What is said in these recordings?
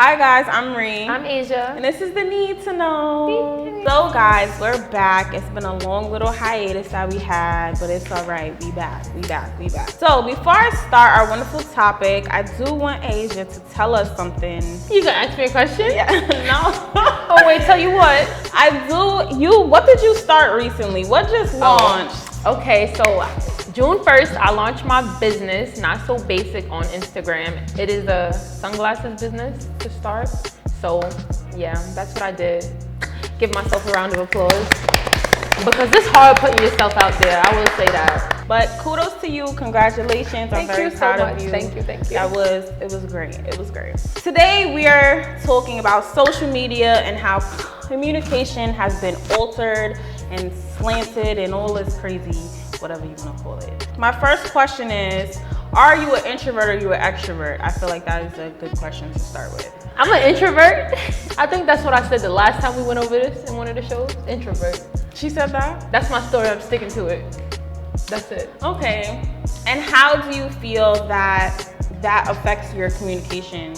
Hi guys, I'm Ree. I'm Asia. And this is The Need to Know. So guys, we're back. It's been a long little hiatus that we had, but it's all right. We back. So before I start our wonderful topic, I do want Asia to tell us something. You gonna ask me a question? Yeah, no. Oh wait, tell you what. What did you start recently? What just launched? Okay, so June 1st, I launched my business, Not So Basic, on Instagram. It is a sunglasses business to start. So yeah, that's what I did. Give myself a round of applause. Because it's hard putting yourself out there, I will say that. But kudos to you, congratulations. I'm very proud of you. Thank you. It was great. Today we are talking about social media and how communication has been altered and slanted and all this crazy, whatever you want to call it. My first question is, are you an introvert or are you an extrovert? I feel like that is a good question to start with. I'm an introvert. I think that's what I said the last time we went over this in one of the shows. Introvert. She said that? That's my story. I'm sticking to it. That's it. Okay. And how do you feel that affects your communication?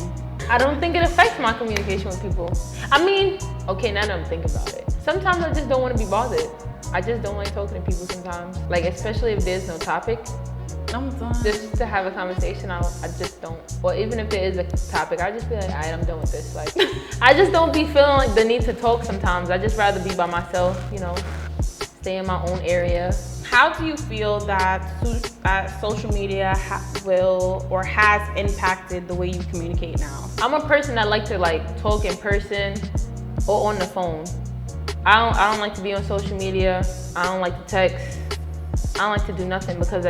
I don't think it affects my communication with people. I mean, okay, now that I'm thinking about it. Sometimes I just don't want to be bothered. I just don't like talking to people sometimes. Like, especially if there's no topic. I'm done. Just to have a conversation, I just don't. Or even if there is a topic, I just be like, all right, I'm done with this. Like, I just don't be feeling like the need to talk sometimes. I just rather be by myself, stay in my own area. How do you feel that social media has impacted the way you communicate now? I'm a person that like to talk in person or on the phone. I don't like to be on social media. I don't like to text. I don't like to do nothing because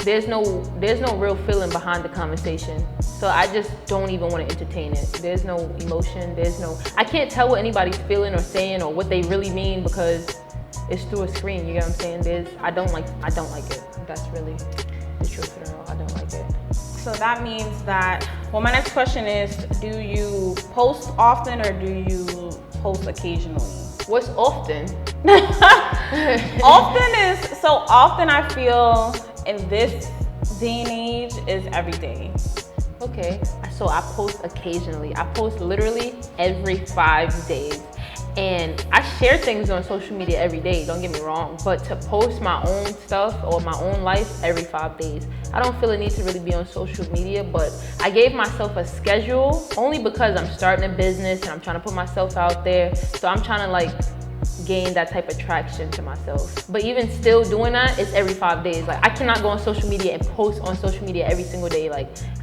there's no real feeling behind the conversation. So I just don't even want to entertain it. There's no emotion. I can't tell what anybody's feeling or saying or what they really mean because it's through a screen. You get what I'm saying? I don't like it. That's really the truth of it all. I don't like it. So that means that, well, my next question is, do you post often or do you post occasionally? What's often? Often I feel in this day and age is every day. Okay, so I post occasionally. I post literally every 5 days. And I share things on social media every day, don't get me wrong, but to post my own stuff or my own life every 5 days. I don't feel a need to really be on social media, but I gave myself a schedule only because I'm starting a business and I'm trying to put myself out there. So I'm trying to gain that type of traction to myself. But even still doing that, it's every 5 days. I cannot go on social media and post on social media every single day.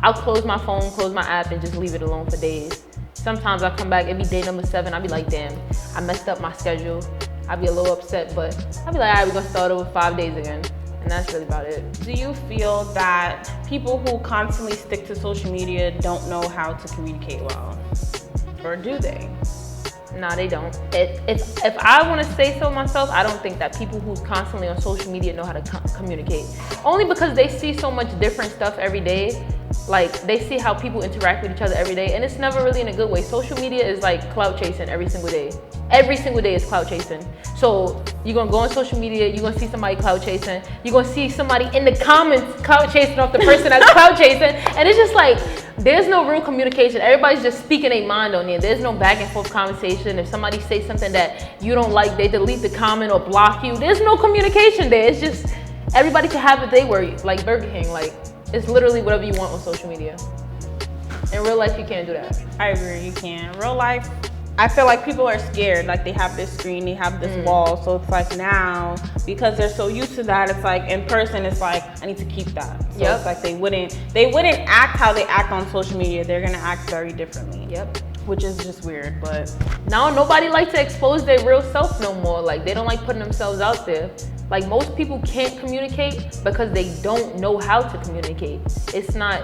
I'll close my phone, close my app, and just leave it alone for days. Sometimes I come back, it be day number 7, I'll be like, damn, I messed up my schedule. I'll be a little upset, but I'll be like, all right, we're gonna start over 5 days again. And that's really about it. Do you feel that people who constantly stick to social media don't know how to communicate well? Or do they? No, they don't. If I want to say so myself, I don't think that people who's constantly on social media know how to communicate. Only because they see so much different stuff every day. They see how people interact with each other every day, and it's never really in a good way. Social media is like clout chasing every single day. Every single day is clout chasing. So you're gonna go on social media, you're gonna see somebody clout chasing, you're gonna see somebody in the comments clout chasing off the person that's clout chasing, and it's just there's no real communication. Everybody's just speaking their mind on there. There's no back and forth conversation. If somebody says something that you don't like, they delete the comment or block you. There's no communication there. It's just everybody can have it their way, like Burger King. It's literally whatever you want on social media. In real life, you can't do that. I agree, you can. Real life, I feel like people are scared. They have this screen, they have this wall. So it's now, because they're so used to that, it's in person, it's I need to keep that. So yep. It's they wouldn't act how they act on social media. They're gonna act very differently. Yep. Which is just weird, but. Now nobody likes to expose their real self no more. They don't like putting themselves out there. Most people can't communicate because they don't know how to communicate. It's not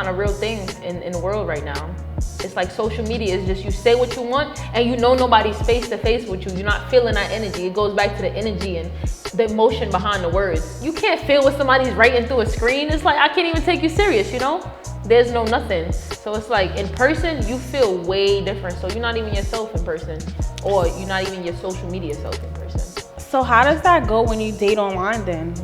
a real thing in the world right now. It's social media is just you say what you want and nobody's face to face with you. You're not feeling that energy. It goes back to the energy and the emotion behind the words. You can't feel what somebody's writing through a screen. It's I can't even take you serious, There's no nothing. So it's in person, you feel way different. So you're not even yourself in person, or you're not even your social media self in person. So how does that go when you date online then?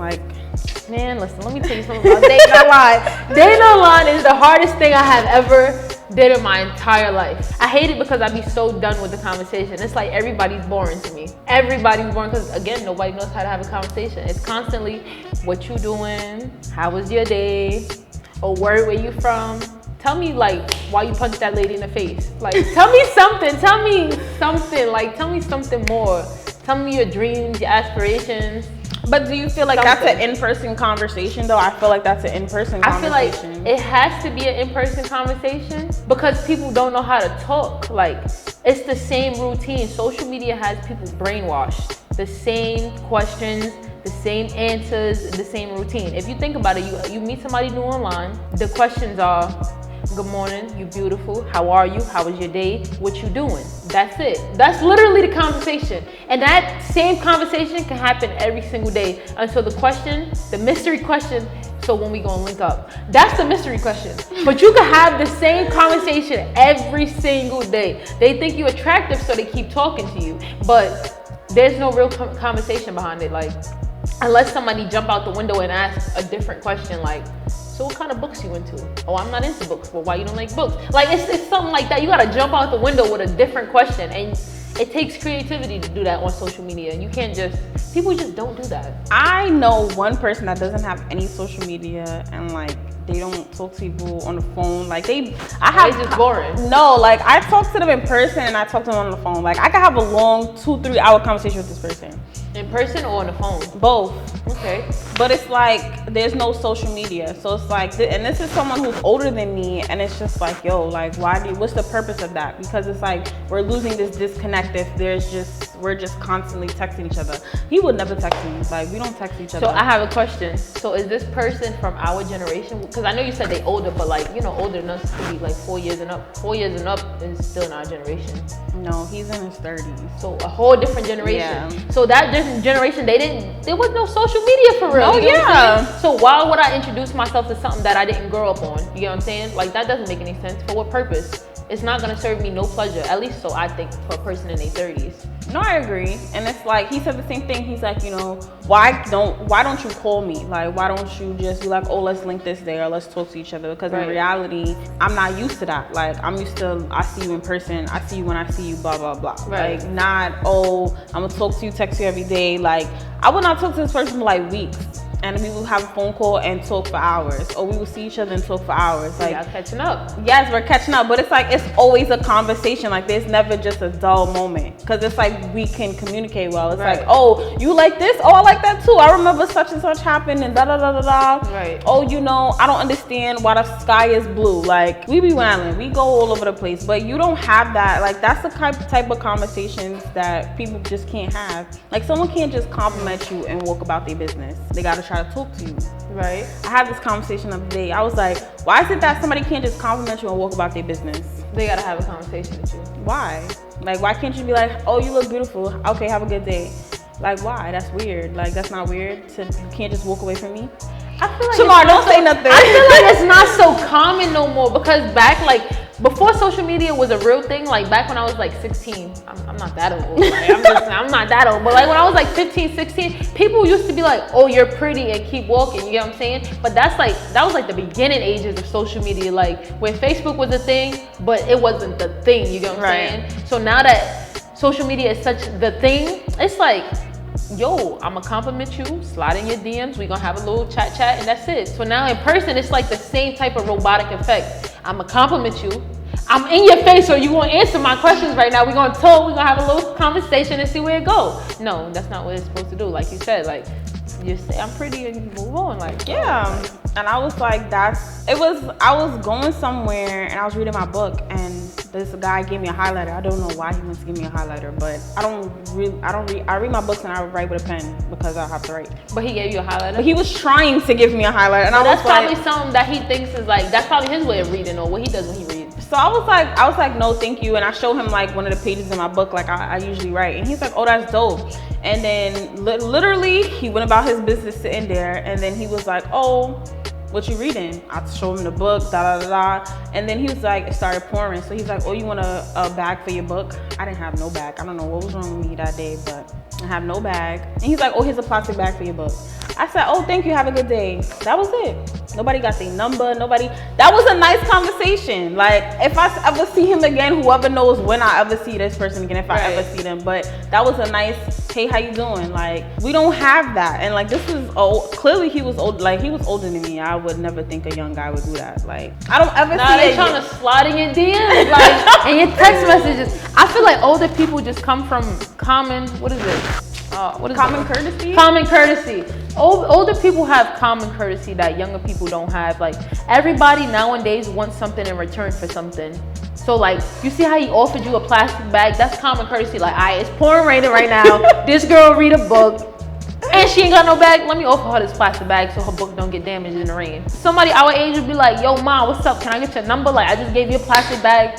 Man, listen, let me tell you something about dating online. Dating online is the hardest thing I have ever did in my entire life. I hate it because I be so done with the conversation. It's like everybody's boring to me. Everybody's boring because, again, nobody knows how to have a conversation. It's constantly, what you doing? How was your day? Or where you from? Tell me, like, why you punched that lady in the face. Like, tell me something. Tell me something. Like, tell me something more. Tell me your dreams, your aspirations. But do you feel like that's an in-person conversation though? I feel like that's an in-person conversation. I feel like it has to be an in-person conversation because people don't know how to talk. Like, it's the same routine. Social media has people brainwashed. The same questions, the same answers, the same routine. If you think about it, you meet somebody new online, the questions are, good morning, you beautiful, how are you, how was your day, what you doing? That's it. That's literally the conversation. And that same conversation can happen every single day until the question, the mystery question, so when we gonna link up? That's the mystery question. But you can have the same conversation every single day. They think you're attractive, so they keep talking to you. But there's no real conversation behind it. Like, unless somebody jump out the window and ask a different question, like, so what kind of books you into? Oh, I'm not into books. Well, why you don't like books? Like, it's something like that. You gotta jump out the window with a different question. And it takes creativity to do that on social media. And you can't people just don't do that. I know one person that doesn't have any social media and like, they don't talk to people on the phone. Like they just boring. No, like I talk to them in person and I talk to them on the phone. Like I could have a long 2-3 hour conversation with this person. In person or on the phone? Both. Okay. But it's like, there's no social media. So it's like, and this is someone who's older than me, and it's just like, yo, like, what's the purpose of that? Because it's like, we're losing this disconnect if we're just constantly texting each other. He would never text me. Like, we don't text each other. So I have a question. So is this person from our generation? Because I know you said they older, but like, you know, older than us could be like 4 years and up. 4 years and up is still in our generation. No, he's in his 30s. So a whole different generation. Yeah. So that different generation, there was no social media for real. Oh, yeah. So why would I introduce myself to something that I didn't grow up on? You get what I'm saying? Like, that doesn't make any sense. For what purpose? It's not gonna serve me no pleasure, at least so I think, for a person in their 30s. No, I agree. And it's like, he said the same thing. He's like, you know, why don't you call me? Like, why don't you just be like, oh, let's link this day or let's talk to each other? Because in reality, I'm not used to that. Like, I'm used to, I see you in person. I see you when I see you, blah, blah, blah. Right. Like, not, oh, I'm gonna talk to you, text you every day. Like, I would not talk to this person for like weeks. And we will have a phone call and talk for hours, or we will see each other and talk for hours. Like, yeah, catching up. Yes, we're catching up, but it's like, it's always a conversation. Like, there's never just a dull moment, because it's like we can communicate well. It's like, oh, you like this? Oh, I like that too. I remember such and such happened and da da da da da. Right. Oh, you know, I don't understand why the sky is blue. Like, we be wilding, we go all over the place, but you don't have that. Like, that's the type of conversations that people just can't have. Like, someone can't just compliment you and walk about their business. They gotta try to talk to you. Right. I had this conversation the other day. I was like, why is it that somebody can't just compliment you and walk about their business? They gotta have a conversation with you. Why? Like, why can't you be like, oh, you look beautiful. Okay, have a good day. Like, why? That's weird. Like, that's not weird. So you can't just walk away from me? I feel like Shamar, don't say nothing. I feel like it's not so common no more, because back, like, before social media was a real thing, like back when I was like 16, I'm not that old, like, I'm not that old, but like when I was like 15, 16, people used to be like, oh, you're pretty, and keep walking, you get what I'm saying? But that was like the beginning ages of social media, like when Facebook was a thing, but it wasn't the thing, you get what I'm saying? So now that social media is such the thing, it's like, yo, I'ma compliment you, slide in your DMs, we gonna have a little chat, and that's it. So now in person, it's like the same type of robotic effect. I'ma compliment you, I'm in your face, so you won't answer my questions right now. We're gonna talk, we're gonna have a little conversation and see where it goes. No, that's not what it's supposed to do. Like you said, like, you say I'm pretty and you move on. Like, yeah. And I was like, I was going somewhere and I was reading my book, and this guy gave me a highlighter. I don't know why he wants to give me a highlighter, but I read my books and I write with a pen because I have to write. But he gave you a highlighter? But he was trying to give me a highlighter, and that's probably something that he thinks is like, that's probably his way of reading, or what he does when he reads. So I was like, no, thank you. And I showed him like one of the pages in my book, like I usually write. And he's like, oh, that's dope. And then literally he went about his business sitting there. And then he was like, oh, what you reading? I showed him the book, da da da da. And then he was like, it started pouring. So he's like, oh, you want a bag for your book? I didn't have no bag. I don't know what was wrong with me that day, but I have no bag. And he's like, oh, here's a plastic bag for your book. I said, oh, thank you, have a good day. That was it. Nobody got their number. Nobody. That was a nice conversation. Like, if I ever see him again, whoever knows when I ever see this person again, if I ever see them. But that was a nice, hey, how you doing? Like, we don't have that. And like, this is old. Clearly, he was old. Like, he was older than me. I would never think a young guy would do that. Like, I don't ever see they trying to slide in your DMs, like, and your text messages. I feel like older people just come from common. What is it? What is common courtesy? Common courtesy. Older people have common courtesy that younger people don't have. Like, everybody nowadays wants something in return for something. So like, you see how he offered you a plastic bag? That's common courtesy. Like, it's pouring raining right now. This girl read a book and she ain't got no bag. Let me offer her this plastic bag so her book don't get damaged in the rain. Somebody our age would be like, yo, mom, what's up? Can I get your number? Like, I just gave you a plastic bag.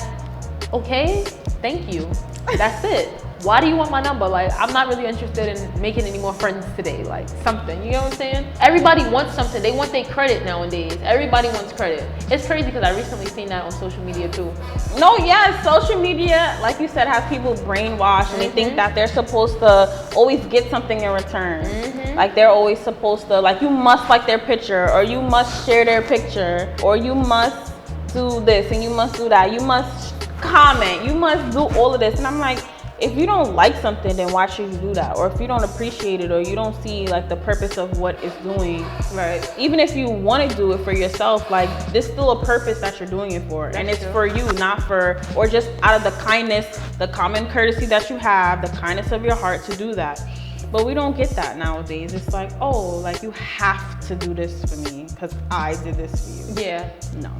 Okay, thank you. That's it. Why do you want my number? Like, I'm not really interested in making any more friends today. Like, something, you know what I'm saying? Everybody wants something. They want their credit nowadays. Everybody wants credit. It's crazy because I recently seen that on social media too. No, yeah, social media, like you said, has people brainwashed and they think that they're supposed to always get something in return. Like, they're always supposed to, like, you must like their picture, or you must share their picture, or you must do this and you must do that. You must comment. You must do all of this. And I'm like, if you don't like something, then why should you do that? Or if you don't appreciate it, or you don't see like the purpose of what it's doing, right? Even if you want to do it for yourself, like, there's still a purpose that you're doing it for. And it's for you, not for, or just out of the kindness, the common courtesy that you have, the kindness of your heart to do that. But we don't get that nowadays. It's like, oh, like, you have to do this for me because I did this for you. Yeah. No.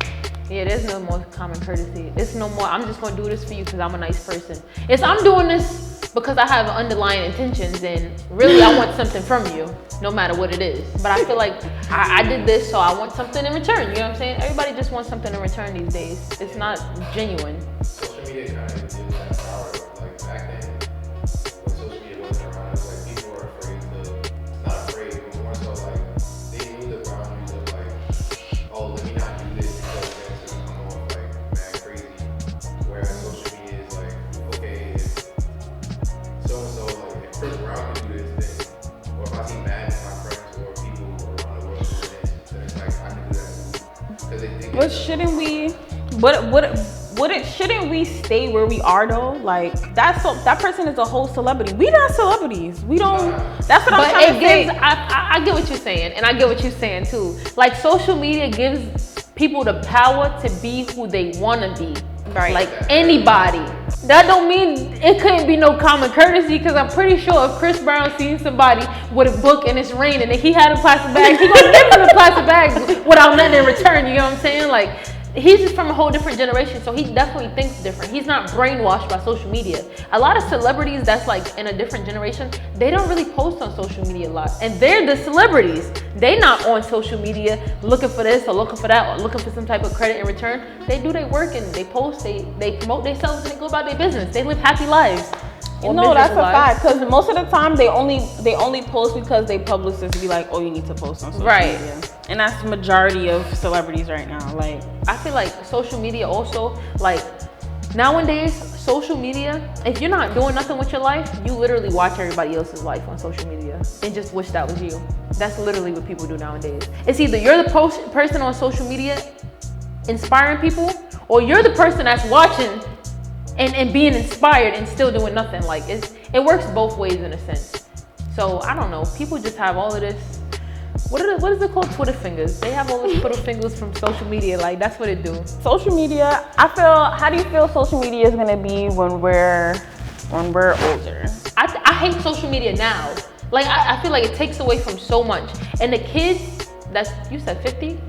Yeah, there's no more common courtesy. It's no more, I'm just gonna do this for you because I'm a nice person. It's, I'm doing this because I have underlying intentions and really I want something from you, no matter what it is. But I feel like I did this, so I want something in return, you know what I'm saying? Everybody just wants something in return these days. It's not genuine. Social media kind of gives that power. Like, back then, when social media wasn't around, it's like people were afraid to, not afraid, but more so like, they knew the boundaries of like, oh, let me not do this because then it's gonna come off like mad crazy. Whereas social media is like, okay, if so-and-so, like, if Chris Brown can do this thing, or if I see mad my friends or people around the world doing this, then it's like, I can do that too. Because they think But shouldn't we, shouldn't we stay where we are though? Like, that person is a whole celebrity. We not celebrities. We don't, that's what I'm trying to say. I get what you're saying, and I get what you're saying too. Like, social media gives people the power to be who they want to be. Right. Like, anybody. That don't mean it couldn't be no common courtesy, because I'm pretty sure if Chris Brown seen somebody with a book and it's raining and he had a plastic bag, he gonna give him a plastic bag without nothing in return, you know what I'm saying? Like, he's just from a whole different generation, so he definitely thinks different. He's not brainwashed by social media. A lot of celebrities that's like in a different generation, they don't really post on social media a lot. And they're the celebrities. They not on social media looking for this or looking for that or looking for some type of credit in return. They do their work and they post, they promote themselves and they go about their business. They live happy lives. No, that's a fact. Because most of the time they only post because they publicists be like, oh, you need to post on social media. And that's the majority of celebrities right now. Like, I feel like social media also, like, nowadays, social media, if you're not doing nothing with your life, you literally watch everybody else's life on social media and just wish that was you. That's literally what people do nowadays. It's either you're the person on social media inspiring people, or you're the person that's watching and being inspired and still doing nothing. Like, it works both ways in a sense. So I don't know, people just have all of this, what is it called? Twitter fingers. They have all these Twitter fingers from social media. Like, that's what it do. Social media, how do you feel social media is gonna be when we're older? I hate social media now. Like, I feel like it takes away from so much. And the kids, you said 50?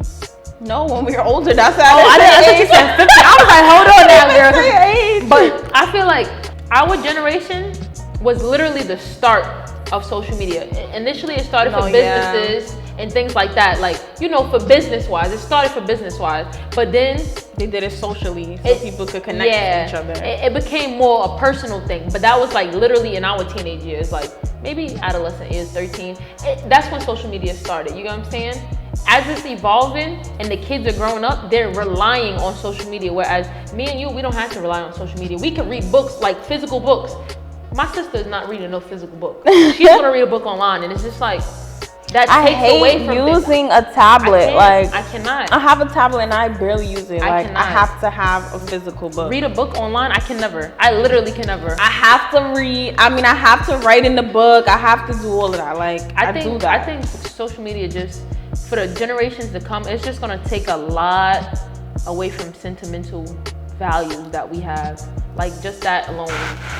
No, when we were older, that's how I thought you said 50. I was like, hold on now, girl. But I feel like our generation was literally the start of social media. Initially, it started for businesses and things like that. Like, you know, for business-wise. It started for business-wise. But then they did it socially so people could connect with each other. It became more a personal thing. But that was like literally in our teenage years, like maybe adolescent years, 13. That's when social media started. You know what I'm saying? As it's evolving and the kids are growing up, they're relying on social media. Whereas me and you, we don't have to rely on social media. We can read books, like physical books. My sister is not reading no physical book. She's gonna read a book online, and it's just like, that I takes hate away from using a tablet. I cannot. I have a tablet and I barely use it. I I cannot. have to have a physical book. Read a book online, I can never. I literally can never. I have to read. I mean, I have to write in the book. I have to do all of that. Like, I do that. I think social media just, for the generations to come, it's just gonna take a lot away from sentimental values that we have. Like just that alone,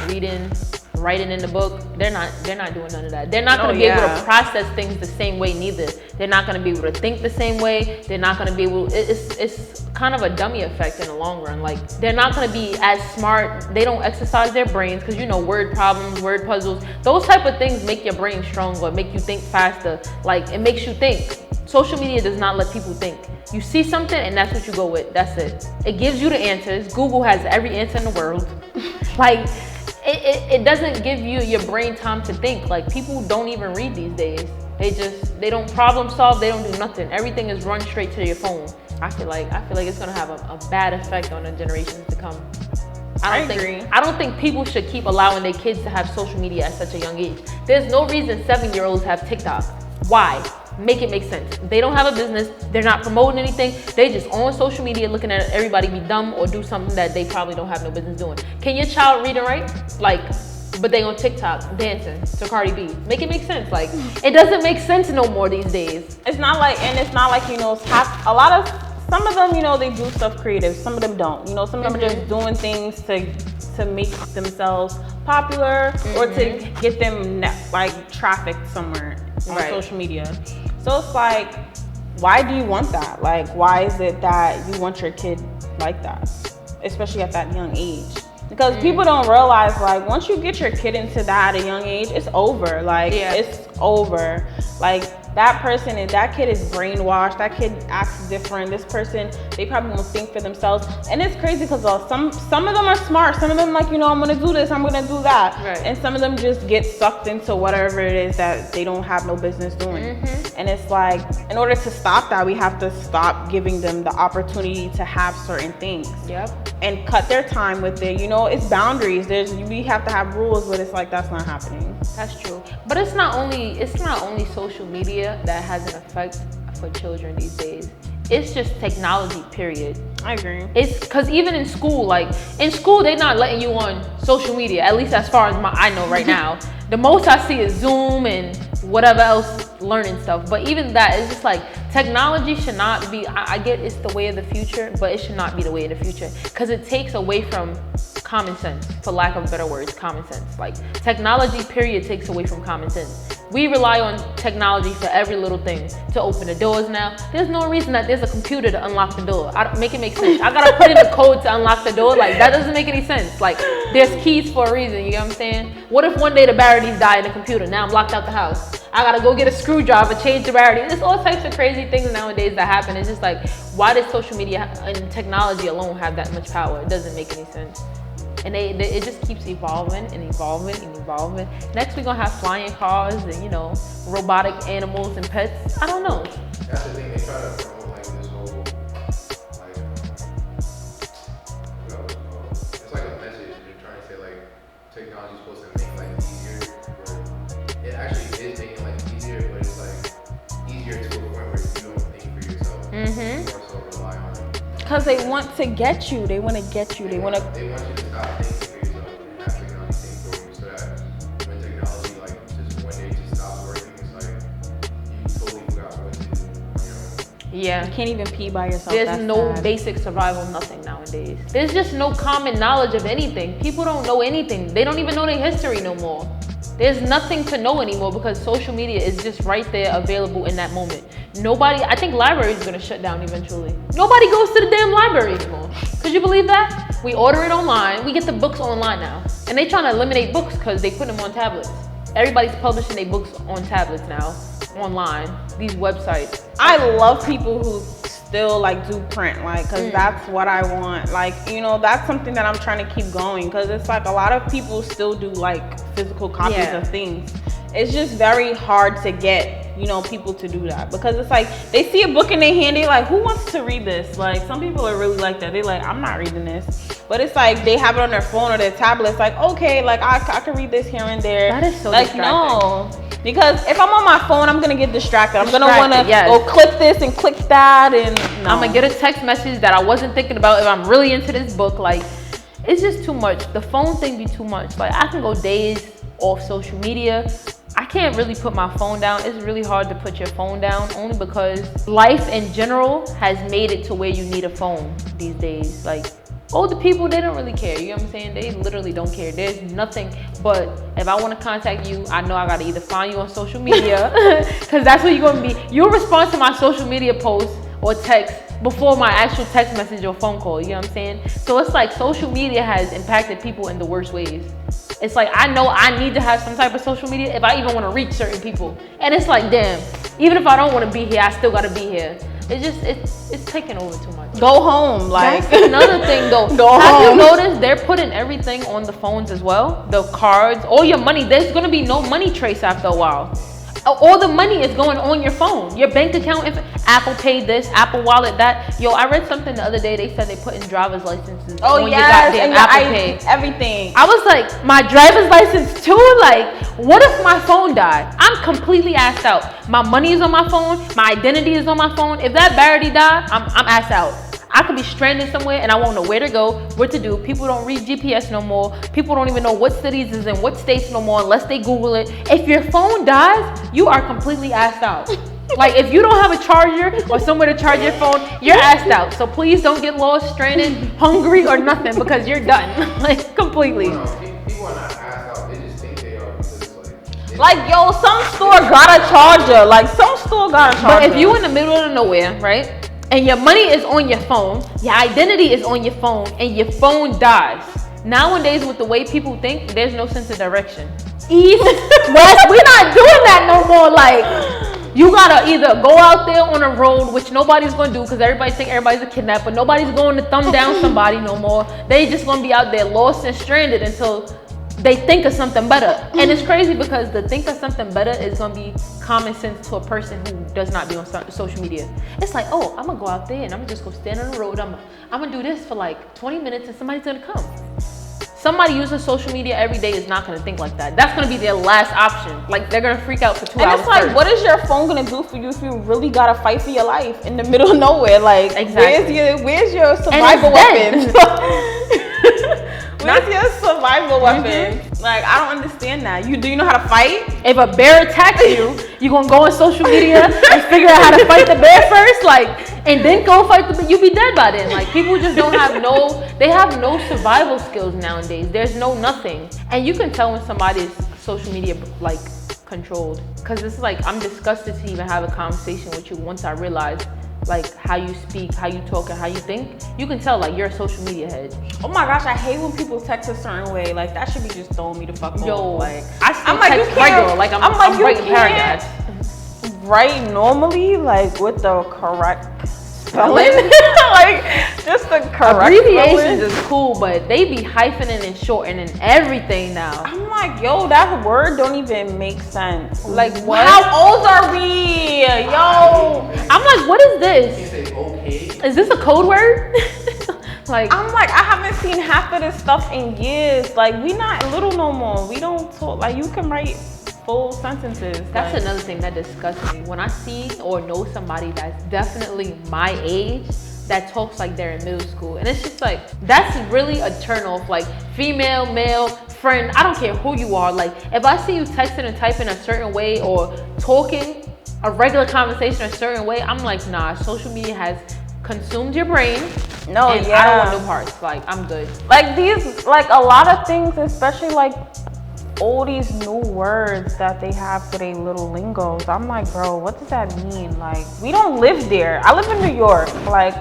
reading, writing in the book, they're not doing none of that. They're not gonna be able to process things the same way neither. They're not gonna be able to think the same way. They're not gonna be able, it's kind of a dummy effect in the long run. Like they're not gonna be as smart. They don't exercise their brains because you know, word problems, word puzzles, those type of things make your brain stronger, make you think faster. Like it makes you think. Social media does not let people think. You see something and that's what you go with. That's it. It gives you the answers. Google has every answer in the world. Like it doesn't give you your brain time to think. Like people don't even read these days. They don't problem solve. They don't do nothing. Everything is run straight to your phone. I feel like it's gonna have a bad effect on the generations to come. I don't think people should keep allowing their kids to have social media at such a young age. There's no reason 7-year-olds have TikTok. Why? Make it make sense. They don't have a business. They're not promoting anything. They just on social media looking at everybody be dumb or do something that they probably don't have no business doing. Can your child read and write? Like, but they on TikTok dancing to Cardi B. Make it make sense. Like, it doesn't make sense no more these days. It's not like, you know, some of them, you know, they do stuff creative. Some of them don't. You know, some of them are just doing things to make themselves popular or to get them like trafficked somewhere on social media. So it's like, why do you want that? Like, why is it that you want your kid like that, especially at that young age? Because people don't realize, like, once you get your kid into that at a young age, it's over. Like, it's over. Like, that kid is brainwashed. That kid acts different. This person, they probably won't think for themselves. And it's crazy because some of them are smart. Some of them like, you know, I'm gonna do this, I'm gonna do that. Right. And some of them just get sucked into whatever it is that they don't have no business doing. And it's like, in order to stop that, we have to stop giving them the opportunity to have certain things. And cut their time with it. You know, it's boundaries. We have to have rules, but it's like, that's not happening. That's true. But it's not only social media that has an effect for children these days. It's just technology, period. I agree. It's because even in school, they're not letting you on social media, at least as far as I know right now. The most I see is Zoom and whatever else learning stuff. But even that, it's just like technology should not be, I get it's the way of the future, but it should not be the way of the future because it takes away from common sense, for lack of better words, common sense. Like technology, period, takes away from common sense. We rely on technology for every little thing to open the doors now. There's no reason that there's a computer to unlock the door. Make it make sense. I gotta put in the code to unlock the door. Like that doesn't make any sense. Like there's keys for a reason, you know what I'm saying? What if one day the batteries die in the computer? Now I'm locked out the house. I gotta go get a screwdriver, change the battery. There's all types of crazy things nowadays that happen. It's just like, why does social media and technology alone have that much power? It doesn't make any sense. And it just keeps evolving and evolving and evolving. Next we're gonna have flying cars and, you know, robotic animals and pets. I don't know. That's the thing, they try to promote like this whole, like, it's like a message. They're trying to say like technology is supposed to make life easier, but it actually is making life easier, but it's like easier to a point where you don't think for yourself. You more so rely on it. Because they want to get you. They want to get you. They want to. They want you to stop thinking for yourself and have technology think for you, so that when technology like just one day just stops working, it's like you totally forgot what to do on your own. Yeah. You can't even pee by yourself. There's no basic survival, nothing nowadays. There's just no common knowledge of anything. People don't know anything. They don't even know their history no more. There's nothing to know anymore because social media is just right there available in that moment. I think libraries are gonna shut down eventually. Nobody goes to the damn library anymore. Could you believe that? We order it online, we get the books online now. And they trying to eliminate books because they put them on tablets. Everybody's publishing their books on tablets now, online, these websites. I love people who still like do print, like, cause that's what I want. Like, you know, that's something that I'm trying to keep going, cause it's like a lot of people still do like physical copies of things. It's just very hard to get, you know, people to do that because it's like they see a book in their hand, they like, who wants to read this? Like some people are really like that. They like, I'm not reading this. But it's like they have it on their phone or their tablet. It's like, okay, like I can read this here and there. That is so like distracting. no. Because if I'm on my phone, I'm gonna get distracted. I'm gonna wanna Yes. go click this and click that, and no. I'm gonna get a text message that I wasn't thinking about if I'm really into this book. Like, it's just too much. The phone thing be too much. Like, I can go days off social media. I can't really put my phone down. It's really hard to put your phone down, only because life in general has made it to where you need a phone these days. Like, older people, they don't really care. You know what I'm saying? They literally don't care. There's nothing. But if I want to contact you, I know I got to either find you on social media, because that's what you're going to be. You'll respond to my social media posts or text before my actual text message or phone call. You know what I'm saying? So it's like social media has impacted people in the worst ways. It's like, I know I need to have some type of social media if I even want to reach certain people. And it's like, damn, even if I don't want to be here, I still got to be here. It's just, it's taking over too much. Go home, like. That's another thing though. Have you noticed they're putting everything on the phones as well? The cards, all your money. There's gonna be no money trace after a while. All the money is going on your phone. Your bank account, Apple Pay this, Apple Wallet that. Yo, I read something the other day. They said they put in driver's licenses on your goddamn Apple Pay. Everything. I was like, my driver's license too? Like, what if my phone died? I'm completely assed out. My money is on my phone. My identity is on my phone. If that battery died, I'm assed out. I could be stranded somewhere and I won't know where to go, what to do. People don't read GPS no more. People don't even know what cities is in what states no more unless they Google it. If your phone dies, you are completely assed out. Like, if you don't have a charger or somewhere to charge your phone, you're assed out. So please don't get lost, stranded, hungry, or nothing, because you're done. Like, completely. No, people are not assed out. They just think they are, because Like, yo, some store got a charger. Like, some store got a charger. But if you in the middle of nowhere, right? And your money is on your phone, your identity is on your phone, and your phone dies. Nowadays, with the way people think, there's no sense of direction. East, west, we're not doing that no more. Like, you gotta either go out there on a road, which nobody's gonna do because everybody think everybody's a kidnapper. Nobody's going to thumb down somebody no more. They just gonna be out there lost and stranded until they think of something better. And it's crazy because the think of something better is gonna be common sense to a person who does not be on social media. It's like, oh, I'm gonna go out there and I'm just gonna stand on the road. I'm gonna do this for like 20 minutes and somebody's gonna come. Somebody using social media every day is not gonna think like that. That's gonna be their last option. Like, they're gonna freak out for 2 hours. And it's like, first. what is your phone gonna do for you if you really gotta fight for your life in the middle of nowhere? Like, exactly. where's your survival weapon? Where's your survival weapon? Like, I don't understand that. Do you know how to fight? If a bear attacks you, you gonna go on social media and figure out how to fight the bear first, like, and then go fight the bear. You be dead by then. Like, people just don't have they have no survival skills nowadays. There's no nothing. And you can tell when somebody's social media, like, controlled. Cause it's like, I'm disgusted to even have a conversation with you once I realize, like, how you speak, how you talk, and how you think. You can tell, like, you're a social media head. Oh my gosh, I hate when people text a certain way. Like, that should be just throwing me the fuck off. Yo, like, I still I'm like, text you can't, regular, like, I'm writing paragraphs. Write normally, like, with the correct spelling. Like, just the correct Abbreviations spelling. is cool, but they be hyphening and shortening everything now. I'm like, yo, that word don't even make sense. Like, what? How old are we? Yo. I'm like, what is you this? say okay. Is this a code word? Like, I'm like, I haven't seen half of this stuff in years. Like, we not little no more. We don't talk, like, you can write full sentences. that's like, another thing that disgusts me. When I see or know somebody that's definitely my age that talks like they're in middle school. And it's just like, that's really a turn off. Like, female, male, friend, I don't care who you are. Like, if I see you texting and typing a certain way or talking a regular conversation a certain way, I'm like, nah, social media has consumed your brain. no, and yeah. I don't want no parts. Like, I'm good. Like, these, like, a lot of things, especially like all these new words that they have for their little lingos. I'm like, bro, what does that mean? Like, we don't live there. I live in New York. Like,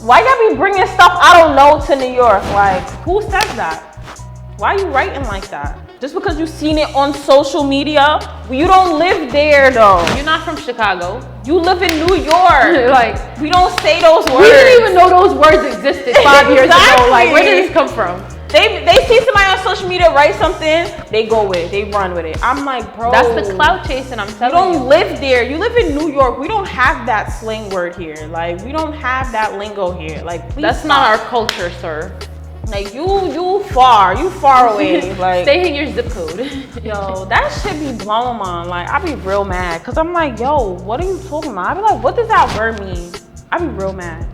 why y'all be bringing stuff I don't know to New York? Like, who says that? Why are you writing like that? Just because you've seen it on social media? You don't live there, though. You're not from Chicago. You live in New York. Like, we don't say those words. we didn't even know those words existed 5 years ago. Like, where did this come from? They see somebody on social media write something, they go with it, they run with it. I'm like, bro. That's the clout chasing, I'm You telling you. don't live there. You live in New York. We don't have that slang word here. Like, we don't have that lingo here. Like, please That's stop. not our culture, sir. Like you far away. Like stay in your zip code. yo, that shit be blowing my mind. Like I be real mad because I'm like, yo, what are you talking about? I be like, what does that word mean? I be real mad.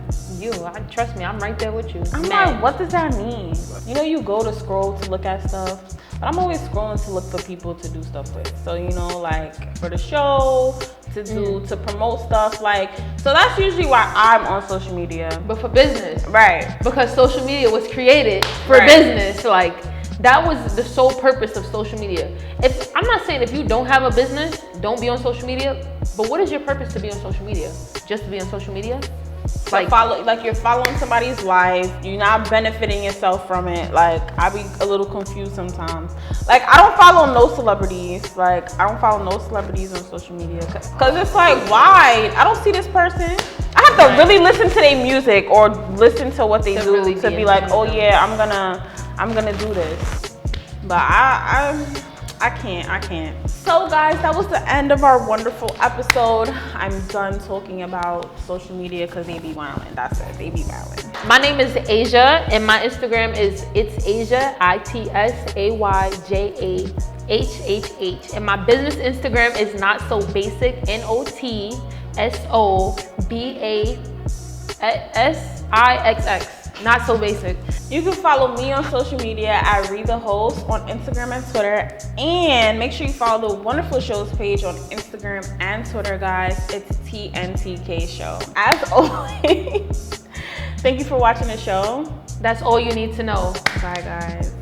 Trust me, I'm right there with you. I'm like, what does that mean? You know, you go to scroll to look at stuff, but I'm always scrolling to look for people to do stuff with. So, you know, like for the show, to promote stuff. Like, so that's usually why I'm on social media. But for business. Right. Because social media was created for business. Like, that was the sole purpose of social media. I'm not saying if you don't have a business, don't be on social media. But what is your purpose to be on social media? Just to be on social media? Like you're following somebody's life, you're not benefiting yourself from it. Like I be a little confused sometimes. Like I don't follow no celebrities. Like I don't follow no celebrities on social media because it's like, why? I don't see this person. I have to really listen to their music or listen to what they do really to be like, oh yeah, I'm gonna do this. But I can't. So guys, that was the end of our wonderful episode. I'm done talking about social media because they be wildin'. That's it, they be wildin'. My name is Asia and my Instagram is It's Asia, ITSAYJAHHH. And my business Instagram is Not So Basic, NOTSOBASIXX. Not So Basic. You can follow me on social media at Read the Host on Instagram and Twitter. And make sure you follow the Wonderful Shows page on Instagram and Twitter, guys. It's TNTK Show. As always, thank you for watching the show. That's all you need to know. Bye, guys.